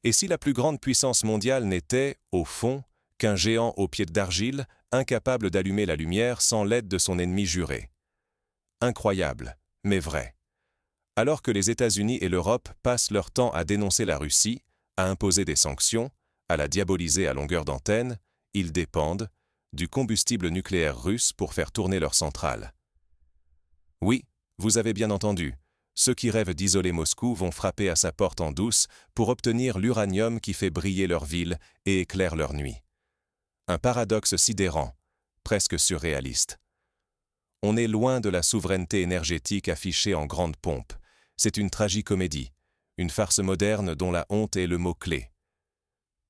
Et si la plus grande puissance mondiale n'était, au fond, qu'un géant aux pieds d'argile, incapable d'allumer la lumière sans l'aide de son ennemi juré? Incroyable, mais vrai. Alors que les États-Unis et l'Europe passent leur temps à dénoncer la Russie, à imposer des sanctions, à la diaboliser à longueur d'antenne, ils dépendent du combustible nucléaire russe pour faire tourner leurs centrales. Oui, vous avez bien entendu, ceux qui rêvent d'isoler Moscou vont frapper à sa porte en douce pour obtenir l'uranium qui fait briller leur ville et éclaire leur nuit. Un paradoxe sidérant, presque surréaliste. On est loin de la souveraineté énergétique affichée en grande pompe. C'est une tragicomédie, une farce moderne dont la honte est le mot-clé.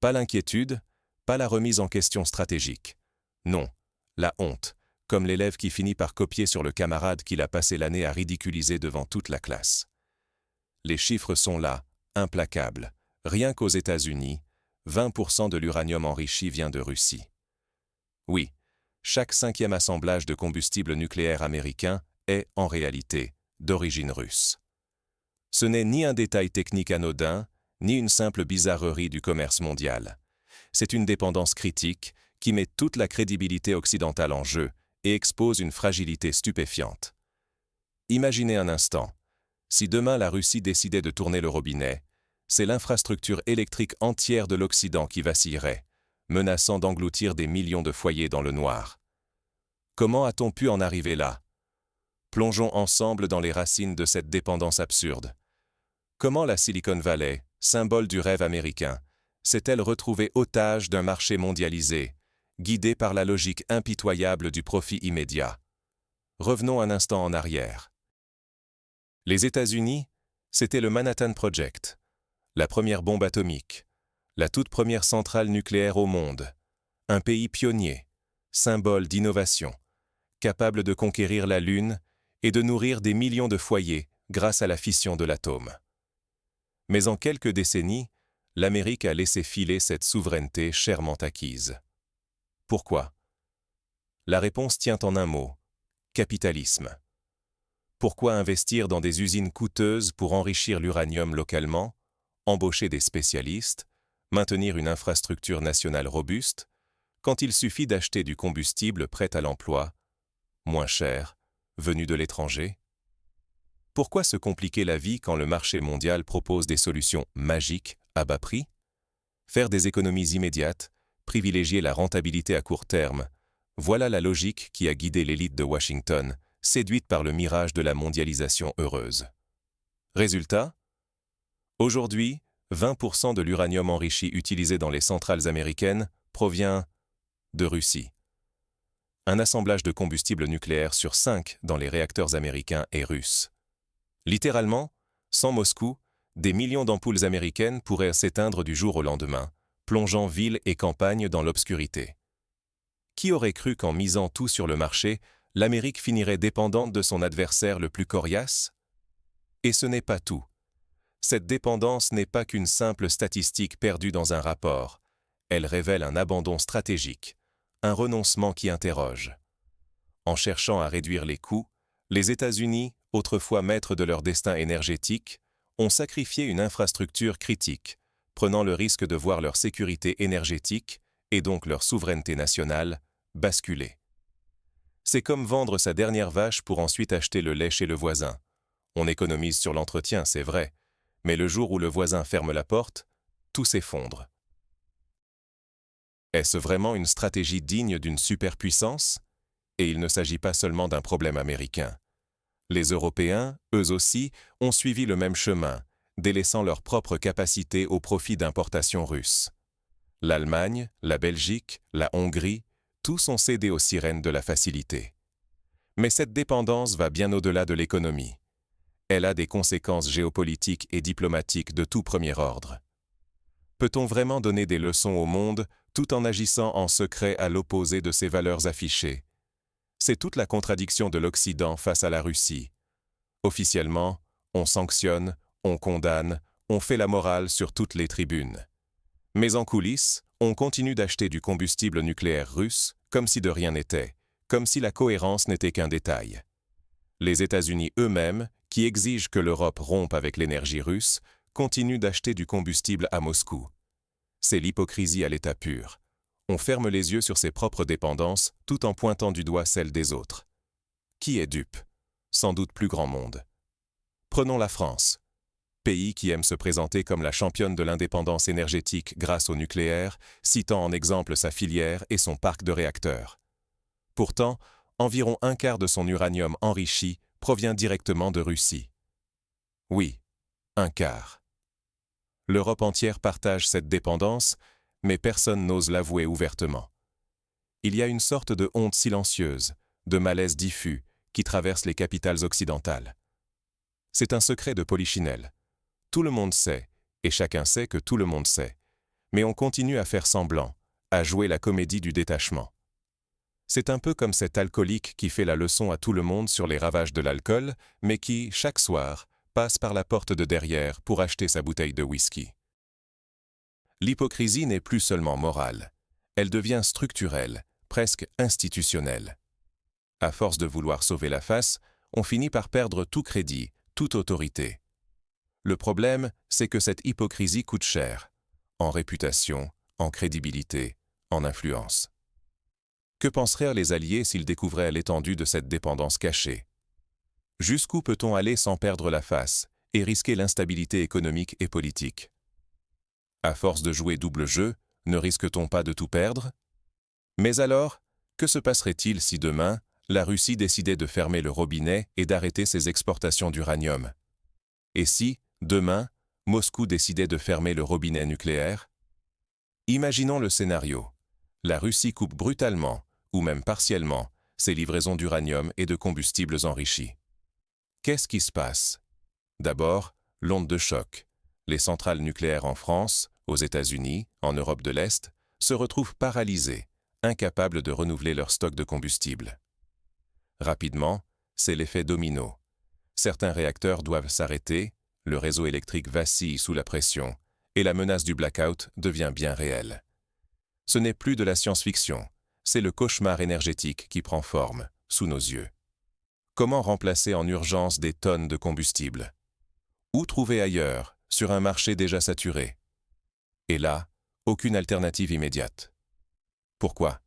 Pas l'inquiétude, pas la remise en question stratégique. Non, la honte, comme l'élève qui finit par copier sur le camarade qu'il a passé l'année à ridiculiser devant toute la classe. Les chiffres sont là, implacables. Rien qu'aux États-Unis, 20% de l'uranium enrichi vient de Russie. Oui, chaque 5e assemblage de combustible nucléaire américain est, en réalité, d'origine russe. Ce n'est ni un détail technique anodin, ni une simple bizarrerie du commerce mondial. C'est une dépendance critique qui met toute la crédibilité occidentale en jeu et expose une fragilité stupéfiante. Imaginez un instant, si demain la Russie décidait de tourner le robinet, c'est l'infrastructure électrique entière de l'Occident qui vacillerait, menaçant d'engloutir des millions de foyers dans le noir. Comment a-t-on pu en arriver là? Plongeons ensemble dans les racines de cette dépendance absurde. Comment la Silicon Valley, symbole du rêve américain, s'est-elle retrouvée otage d'un marché mondialisé, guidée par la logique impitoyable du profit immédiat? Revenons un instant en arrière. Les États-Unis, c'était le Manhattan Project, la première bombe atomique, la toute première centrale nucléaire au monde, un pays pionnier, symbole d'innovation, capable de conquérir la Lune et de nourrir des millions de foyers grâce à la fission de l'atome. Mais en quelques décennies, l'Amérique a laissé filer cette souveraineté chèrement acquise. Pourquoi? La réponse tient en un mot: capitalisme. Pourquoi investir dans des usines coûteuses pour enrichir l'uranium localement, embaucher des spécialistes, maintenir une infrastructure nationale robuste, quand il suffit d'acheter du combustible prêt à l'emploi, moins cher, venu de l'étranger? Pourquoi se compliquer la vie quand le marché mondial propose des solutions magiques à bas prix? Faire des économies immédiates, privilégier la rentabilité à court terme, voilà la logique qui a guidé l'élite de Washington, séduite par le mirage de la mondialisation heureuse. Résultat? Aujourd'hui, 20% de l'uranium enrichi utilisé dans les centrales américaines provient de Russie. Un assemblage de combustible nucléaire sur 5 dans les réacteurs américains est russe. Littéralement, sans Moscou, des millions d'ampoules américaines pourraient s'éteindre du jour au lendemain, plongeant villes et campagnes dans l'obscurité. Qui aurait cru qu'en misant tout sur le marché, l'Amérique finirait dépendante de son adversaire le plus coriace? Et ce n'est pas tout. Cette dépendance n'est pas qu'une simple statistique perdue dans un rapport. Elle révèle un abandon stratégique, un renoncement qui interroge. En cherchant à réduire les coûts, les États-Unis, autrefois maîtres de leur destin énergétique, ont sacrifié une infrastructure critique, prenant le risque de voir leur sécurité énergétique, et donc leur souveraineté nationale, basculer. C'est comme vendre sa dernière vache pour ensuite acheter le lait chez le voisin. On économise sur l'entretien, c'est vrai, mais le jour où le voisin ferme la porte, tout s'effondre. Est-ce vraiment une stratégie digne d'une superpuissance? Et il ne s'agit pas seulement d'un problème américain. Les Européens, eux aussi, ont suivi le même chemin, délaissant leurs propres capacités au profit d'importations russes. L'Allemagne, la Belgique, la Hongrie, tous ont cédé aux sirènes de la facilité. Mais cette dépendance va bien au-delà de l'économie. Elle a des conséquences géopolitiques et diplomatiques de tout premier ordre. Peut-on vraiment donner des leçons au monde tout en agissant en secret à l'opposé de ses valeurs affichées? C'est toute la contradiction de l'Occident face à la Russie. Officiellement, on sanctionne, on condamne, on fait la morale sur toutes les tribunes. Mais en coulisses, on continue d'acheter du combustible nucléaire russe comme si de rien n'était, comme si la cohérence n'était qu'un détail. Les États-Unis eux-mêmes, qui exigent que l'Europe rompe avec l'énergie russe, continue d'acheter du combustible à Moscou. C'est l'hypocrisie à l'état pur. On ferme les yeux sur ses propres dépendances tout en pointant du doigt celles des autres. Qui est dupe? Sans doute plus grand monde. Prenons la France. Pays qui aime se présenter comme la championne de l'indépendance énergétique grâce au nucléaire, citant en exemple sa filière et son parc de réacteurs. Pourtant, environ un quart de son uranium enrichi provient directement de Russie. Oui, un quart. L'Europe entière partage cette dépendance, mais personne n'ose l'avouer ouvertement. Il y a une sorte de honte silencieuse, de malaise diffus, qui traverse les capitales occidentales. C'est un secret de Polichinelle. Tout le monde sait, et chacun sait que tout le monde sait. Mais on continue à faire semblant, à jouer la comédie du détachement. C'est un peu comme cet alcoolique qui fait la leçon à tout le monde sur les ravages de l'alcool, mais qui, chaque soir, passe par la porte de derrière pour acheter sa bouteille de whisky. L'hypocrisie n'est plus seulement morale. Elle devient structurelle, presque institutionnelle. À force de vouloir sauver la face, on finit par perdre tout crédit, toute autorité. Le problème, c'est que cette hypocrisie coûte cher, en réputation, en crédibilité, en influence. Que penseraient les Alliés s'ils découvraient l'étendue de cette dépendance cachée? Jusqu'où peut-on aller sans perdre la face et risquer l'instabilité économique et politique? À force de jouer double jeu, ne risque-t-on pas de tout perdre? Mais alors, que se passerait-il si demain, la Russie décidait de fermer le robinet et d'arrêter ses exportations d'uranium? Et si, demain, Moscou décidait de fermer le robinet nucléaire? Imaginons le scénario. La Russie coupe brutalement, ou même partiellement, ses livraisons d'uranium et de combustibles enrichis. Qu'est-ce qui se passe? D'abord, l'onde de choc. Les centrales nucléaires en France, aux États-Unis, en Europe de l'Est, se retrouvent paralysées, incapables de renouveler leur stock de combustible. Rapidement, c'est l'effet domino. Certains réacteurs doivent s'arrêter, le réseau électrique vacille sous la pression, et la menace du blackout devient bien réelle. Ce n'est plus de la science-fiction, c'est le cauchemar énergétique qui prend forme, sous nos yeux. Comment remplacer en urgence des tonnes de combustible? Où trouver ailleurs, sur un marché déjà saturé? Et là, aucune alternative immédiate. Pourquoi?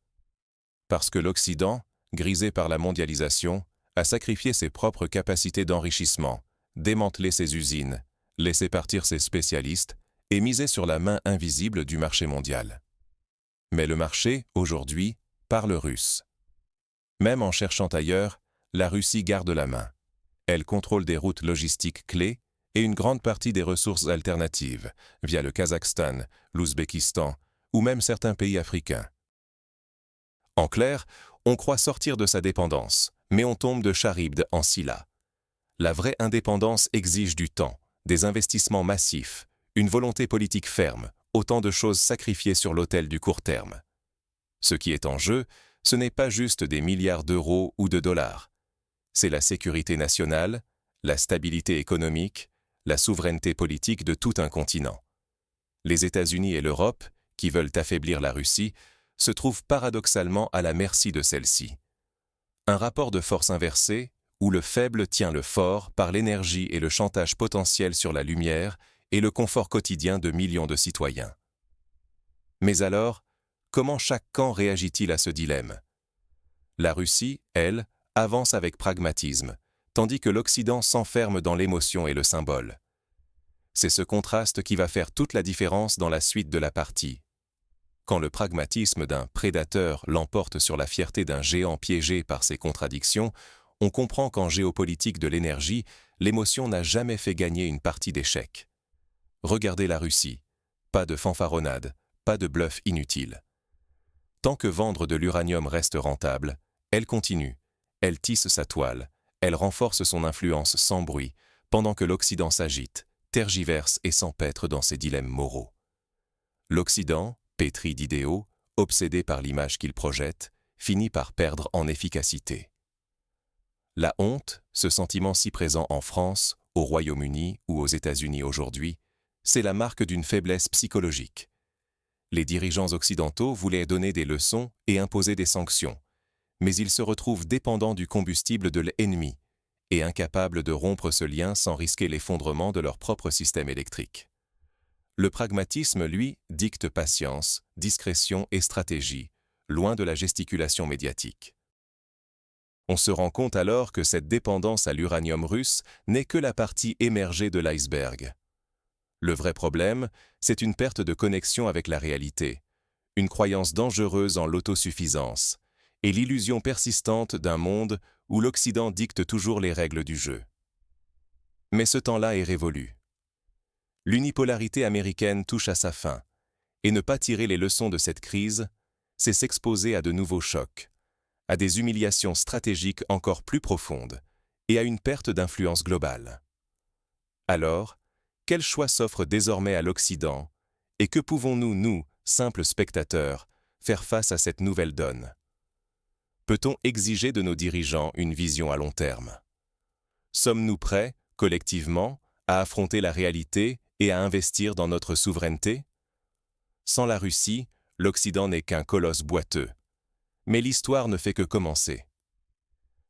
Parce que l'Occident, grisé par la mondialisation, a sacrifié ses propres capacités d'enrichissement, démantelé ses usines, laissé partir ses spécialistes et misé sur la main invisible du marché mondial. Mais le marché, aujourd'hui, parle russe. Même en cherchant ailleurs, la Russie garde la main. Elle contrôle des routes logistiques clés et une grande partie des ressources alternatives, via le Kazakhstan, l'Ouzbékistan ou même certains pays africains. En clair, on croit sortir de sa dépendance, mais on tombe de Charybde en Scylla. La vraie indépendance exige du temps, des investissements massifs, une volonté politique ferme, autant de choses sacrifiées sur l'autel du court terme. Ce qui est en jeu, ce n'est pas juste des milliards d'euros ou de dollars. C'est la sécurité nationale, la stabilité économique, la souveraineté politique de tout un continent. Les États-Unis et l'Europe, qui veulent affaiblir la Russie, se trouvent paradoxalement à la merci de celle-ci. Un rapport de force inversé, où le faible tient le fort par l'énergie et le chantage potentiel sur la lumière et le confort quotidien de millions de citoyens. Mais alors, comment chaque camp réagit-il à ce dilemme? La Russie, elle, avance avec pragmatisme, tandis que l'Occident s'enferme dans l'émotion et le symbole. C'est ce contraste qui va faire toute la différence dans la suite de la partie. Quand le pragmatisme d'un prédateur l'emporte sur la fierté d'un géant piégé par ses contradictions, on comprend qu'en géopolitique de l'énergie, l'émotion n'a jamais fait gagner une partie d'échec. Regardez la Russie. Pas de fanfaronnade, pas de bluff inutile. Tant que vendre de l'uranium reste rentable, elle continue, elle tisse sa toile, elle renforce son influence sans bruit, pendant que l'Occident s'agite, tergiverse et s'empêtre dans ses dilemmes moraux. L'Occident, pétri d'idéaux, obsédé par l'image qu'il projette, finit par perdre en efficacité. La honte, ce sentiment si présent en France, au Royaume-Uni ou aux États-Unis aujourd'hui, c'est la marque d'une faiblesse psychologique. Les dirigeants occidentaux voulaient donner des leçons et imposer des sanctions, mais ils se retrouvent dépendants du combustible de l'ennemi, et incapables de rompre ce lien sans risquer l'effondrement de leur propre système électrique. Le pragmatisme, lui, dicte patience, discrétion et stratégie, loin de la gesticulation médiatique. On se rend compte alors que cette dépendance à l'uranium russe n'est que la partie émergée de l'iceberg. Le vrai problème, c'est une perte de connexion avec la réalité, une croyance dangereuse en l'autosuffisance, et l'illusion persistante d'un monde où l'Occident dicte toujours les règles du jeu. Mais ce temps-là est révolu. L'unipolarité américaine touche à sa fin, et ne pas tirer les leçons de cette crise, c'est s'exposer à de nouveaux chocs, à des humiliations stratégiques encore plus profondes, et à une perte d'influence globale. Alors, quel choix s'offre désormais à l'Occident, et que pouvons-nous, nous, simples spectateurs, faire face à cette nouvelle donne? Peut-on exiger de nos dirigeants une vision à long terme? Sommes-nous prêts, collectivement, à affronter la réalité et à investir dans notre souveraineté? Sans la Russie, l'Occident n'est qu'un colosse boiteux. Mais l'histoire ne fait que commencer.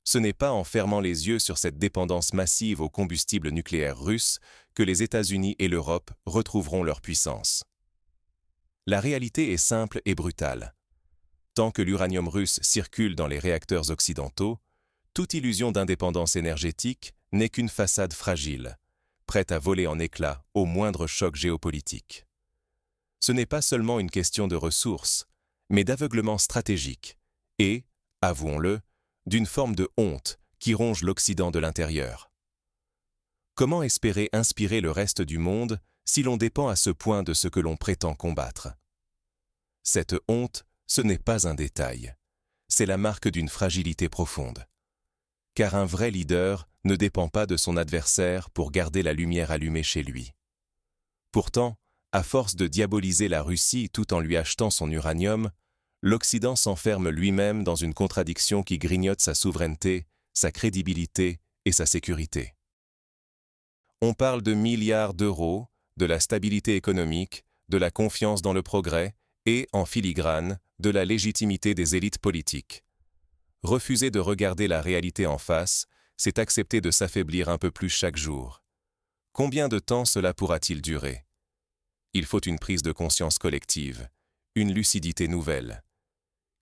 Ce n'est pas en fermant les yeux sur cette dépendance massive au combustible nucléaire russe que les États-Unis et l'Europe retrouveront leur puissance. La réalité est simple et brutale. Tant que l'uranium russe circule dans les réacteurs occidentaux, toute illusion d'indépendance énergétique n'est qu'une façade fragile, prête à voler en éclats au moindre choc géopolitique. Ce n'est pas seulement une question de ressources, mais d'aveuglement stratégique et, avouons-le, d'une forme de honte qui ronge l'Occident de l'intérieur. Comment espérer inspirer le reste du monde si l'on dépend à ce point de ce que l'on prétend combattre? Cette honte, ce n'est pas un détail, c'est la marque d'une fragilité profonde. Car un vrai leader ne dépend pas de son adversaire pour garder la lumière allumée chez lui. Pourtant, à force de diaboliser la Russie tout en lui achetant son uranium, l'Occident s'enferme lui-même dans une contradiction qui grignote sa souveraineté, sa crédibilité et sa sécurité. On parle de milliards d'euros, de la stabilité économique, de la confiance dans le progrès et, en filigrane, de la légitimité des élites politiques. Refuser de regarder la réalité en face, c'est accepter de s'affaiblir un peu plus chaque jour. Combien de temps cela pourra-t-il durer? Il faut une prise de conscience collective, une lucidité nouvelle.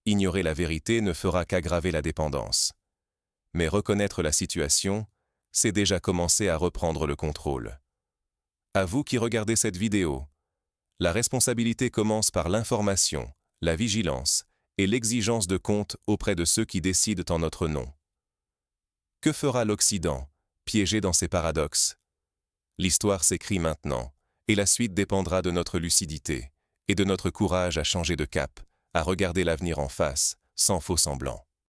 Ignorer la vérité ne fera qu'aggraver la dépendance. Mais reconnaître la situation, c'est déjà commencer à reprendre le contrôle. À vous qui regardez cette vidéo, la responsabilité commence par l'information, la vigilance et l'exigence de compte auprès de ceux qui décident en notre nom. Que fera l'Occident, piégé dans ses paradoxes? L'histoire s'écrit maintenant, et la suite dépendra de notre lucidité et de notre courage à changer de cap, à regarder l'avenir en face, sans faux semblant.